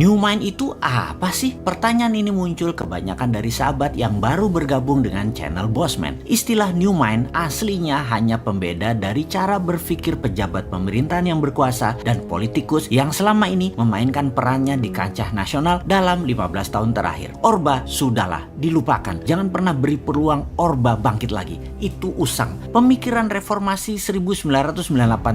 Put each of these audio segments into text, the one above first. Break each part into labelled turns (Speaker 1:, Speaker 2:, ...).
Speaker 1: New Mind itu apa sih? Pertanyaan ini muncul kebanyakan dari sahabat yang baru bergabung dengan channel Bossman. Istilah New Mind aslinya hanya pembeda dari cara berpikir pejabat pemerintahan yang berkuasa dan politikus yang selama ini memainkan perannya di kancah nasional dalam 15 tahun terakhir. Orba sudahlah, dilupakan. Jangan pernah beri peluang Orba bangkit lagi. Itu usang. Pemikiran reformasi 1998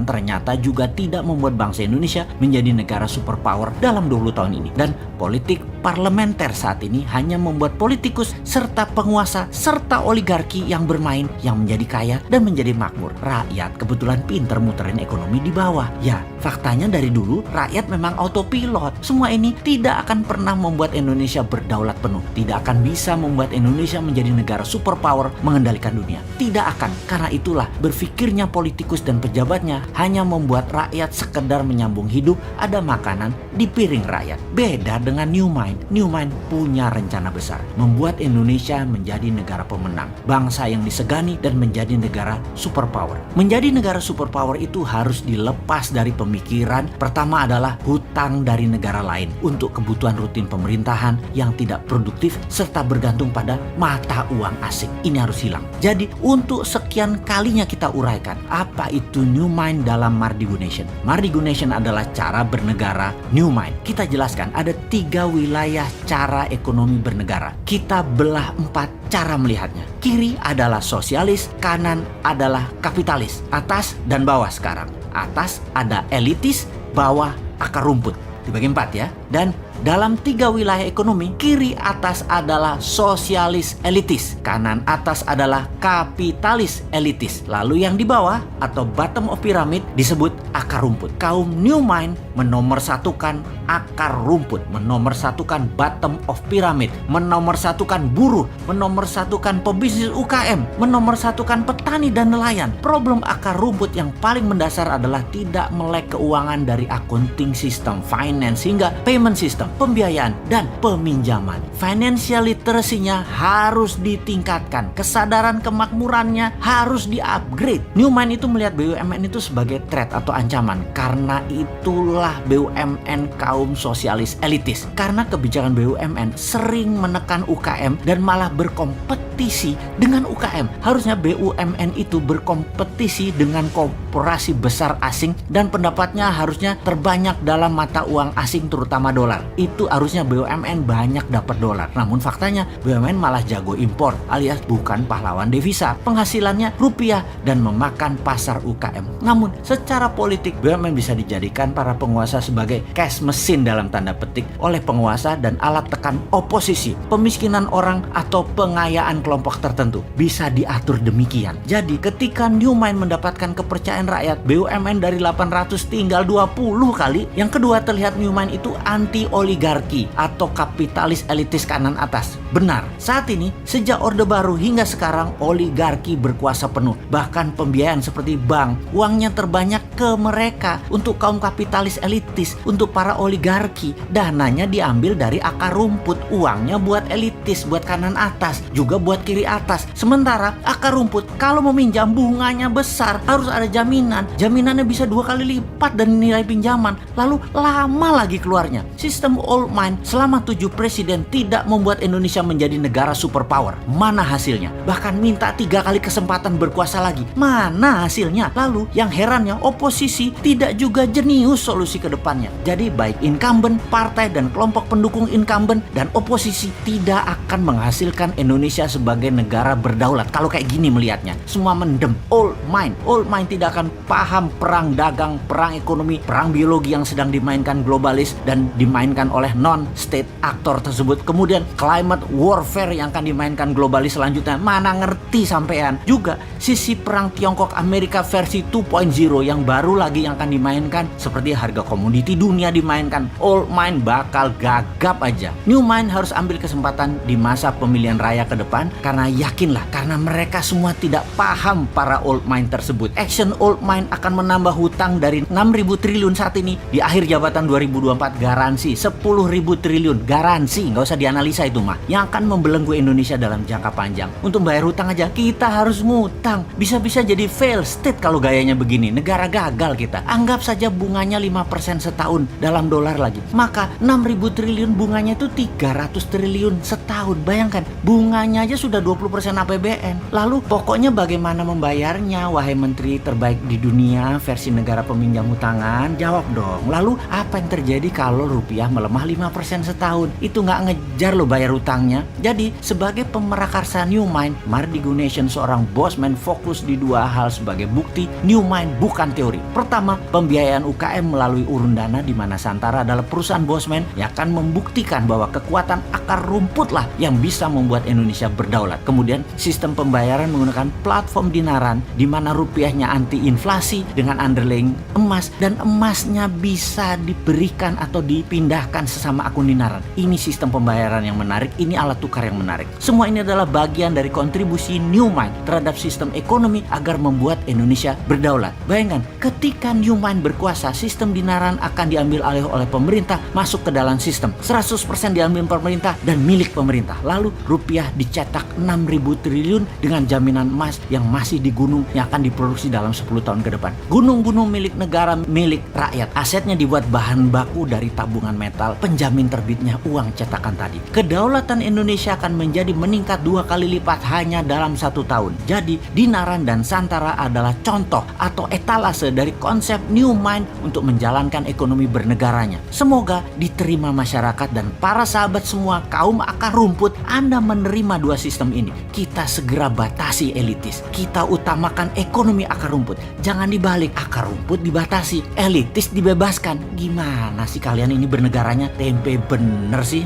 Speaker 1: ternyata juga tidak membuat bangsa Indonesia menjadi negara superpower dalam 20 tahun ini. Dan politik parlementer saat ini hanya membuat politikus serta penguasa serta oligarki yang bermain, yang menjadi kaya dan menjadi makmur. Rakyat kebetulan pinter muterin ekonomi di bawah. Ya, faktanya dari dulu rakyat memang autopilot. Semua ini tidak akan pernah membuat Indonesia berdaulat penuh. Tidak akan bisa membuat Indonesia menjadi negara superpower mengendalikan dunia. Tidak akan. Karena itulah berpikirnya politikus dan pejabatnya hanya membuat rakyat sekedar menyambung hidup, ada makanan di piring rakyat. Beda dengan New Mind. New Mind punya rencana besar, membuat Indonesia menjadi negara pemenang, bangsa yang disegani dan menjadi negara superpower. Menjadi negara superpower itu harus dilepas dari pemikiran pertama adalah hutang dari negara lain untuk kebutuhan rutin pemerintahan yang tidak produktif serta bergantung pada mata uang asing. Ini harus hilang. Jadi untuk sekian kalinya kita uraikan apa itu New Mind dalam Mardigu Nation. Mardigu Nation adalah cara bernegara New Mind. Kita jelaskan ada 3 wilayah cara ekonomi bernegara. Kita belah 4 cara melihatnya. Kiri adalah sosialis, kanan adalah kapitalis, atas dan bawah sekarang. Atas ada elitis, bawah akar rumput. Dibagi 4 ya. Dan dalam 3 wilayah ekonomi, kiri atas adalah sosialis elitis, kanan atas adalah kapitalis elitis. Lalu yang di bawah atau bottom of pyramid disebut akar rumput. Kaum New Mind menomorsatukan akar rumput, menomorsatukan bottom of pyramid, menomorsatukan buruh, menomorsatukan pebisnis UKM, menomorsatukan petani dan nelayan. Problem akar rumput yang paling mendasar adalah tidak melek keuangan dari accounting system, finance hingga payment system, pembiayaan dan peminjaman. Financial literacy-nya harus ditingkatkan, kesadaran kemakmurannya harus di-upgrade. New Mind itu melihat BUMN itu sebagai threat atau ancaman. Karena itulah BUMN kaum sosialis elitis. Karena kebijakan BUMN sering menekan UKM dan malah berkompetisi dengan UKM. Harusnya BUMN itu berkompetisi dengan korporasi besar asing dan pendapatnya harusnya terbanyak dalam mata uang asing terutama dolar. Itu harusnya BUMN banyak dapat dolar. Namun faktanya BUMN malah jago impor alias bukan pahlawan devisa. Penghasilannya rupiah dan memakan pasar UKM. Namun secara politik BUMN bisa dijadikan para penguasa sebagai cash mesin dalam tanda petik oleh penguasa dan alat tekan oposisi. Pemiskinan orang atau pengayaan kelompok tertentu bisa diatur demikian. Jadi ketika New Mind mendapatkan kepercayaan rakyat, BUMN dari 800 tinggal 20 kali. Yang kedua, terlihat New Mind itu anti oligarki atau kapitalis elitis kanan atas. Benar, saat ini sejak Orde Baru hingga sekarang oligarki berkuasa penuh. Bahkan pembiayaan seperti bank, uangnya terbanyak ke mereka. Untuk kaum kapitalis elitis, untuk para oligarki, dananya diambil dari akar rumput. Uangnya buat elitis, buat kanan atas, juga buat kiri atas. Sementara akar rumput kalau meminjam bunganya besar, harus ada jaminan. Jaminannya bisa 2 kali lipat dari nilai pinjaman. Lalu lama lagi keluarnya. Sistem old mind selama 7 presiden tidak membuat Indonesia menjadi negara superpower. Mana hasilnya? Bahkan minta 3 kali kesempatan berkuasa lagi. Mana hasilnya? Lalu yang herannya oposisi tidak juga jenius solusi ke depannya. Jadi baik incumbent, partai dan kelompok pendukung incumbent dan oposisi tidak akan menghasilkan Indonesia sebagai negara berdaulat. Kalau kayak gini melihatnya, semua mendem. Old mind tidak akan paham perang dagang, perang ekonomi, perang biologi yang sedang dimainkan globalis dan dimainkan oleh non-state aktor tersebut. Kemudian climate warfare yang akan dimainkan globalis selanjutnya, mana ngerti sampean. Juga sisi perang Tiongkok Amerika versi 2.0 yang baru lagi yang akan dimainkan, seperti harga komoditi dunia dimainkan. Old mind bakal gagap aja. New mind harus ambil kesempatan di masa pemilihan raya ke depan, karena yakinlah, karena mereka semua tidak paham para old mind tersebut. Action old mind akan menambah hutang dari 6.000 triliun saat ini, di akhir jabatan 2024 garansi 10.000 triliun, garansi, nggak usah dianalisa itu mah, yang akan membelenggu Indonesia dalam jangka panjang. Untuk bayar hutang aja kita harus ngutang, bisa-bisa jadi fail state kalau gayanya begini, negara gagal. gagal kita. Anggap saja bunganya 5% setahun dalam dolar lagi. Maka 6.000 triliun bunganya itu 300 triliun setahun. Bayangkan, bunganya aja sudah 20% APBN. Lalu pokoknya bagaimana membayarnya, wahai menteri terbaik di dunia versi negara peminjam hutangan? Jawab dong. Lalu apa yang terjadi kalau rupiah melemah 5% setahun? Itu nggak ngejar lo bayar utangnya. Jadi sebagai pemerakarsa New Mind, Mardi Gunasion seorang bosman fokus di dua hal sebagai bukti New Mind bukan teori. Pertama, pembiayaan UKM melalui urun dana, di mana Santara adalah perusahaan bosman yang akan membuktikan bahwa kekuatan akar rumput lah yang bisa membuat Indonesia berdaulat. Kemudian sistem pembayaran menggunakan platform dinaran, di mana rupiahnya anti inflasi dengan underlying emas, dan emasnya bisa diberikan atau dipindahkan sesama akun dinaran. Ini sistem pembayaran yang menarik, ini alat tukar yang menarik. Semua ini adalah bagian dari kontribusi New Mind terhadap sistem ekonomi agar membuat Indonesia berdaulat. Bayangkan, ketika New Mind berkuasa, sistem dinaran akan diambil alih oleh pemerintah, masuk ke dalam sistem. 100% diambil pemerintah dan milik pemerintah. Lalu rupiah dicetak 6.000 triliun dengan jaminan emas yang masih di gunung yang akan diproduksi dalam 10 tahun ke depan. Gunung-gunung milik negara, milik rakyat. Asetnya dibuat bahan baku dari tabungan metal, penjamin terbitnya uang cetakan tadi. Kedaulatan Indonesia akan menjadi meningkat 2 kali lipat hanya dalam 1 tahun. Jadi dinaran dan Santara adalah contoh atau etalase dari konsep New Mind untuk menjalankan ekonomi bernegaranya. Semoga diterima masyarakat dan para sahabat semua kaum akar rumput. Anda menerima dua sistem ini. Kita segera batasi elitis. Kita utamakan ekonomi akar rumput. Jangan dibalik, akar rumput dibatasi, elitis dibebaskan. Gimana sih kalian ini bernegaranya? Tempe bener sih.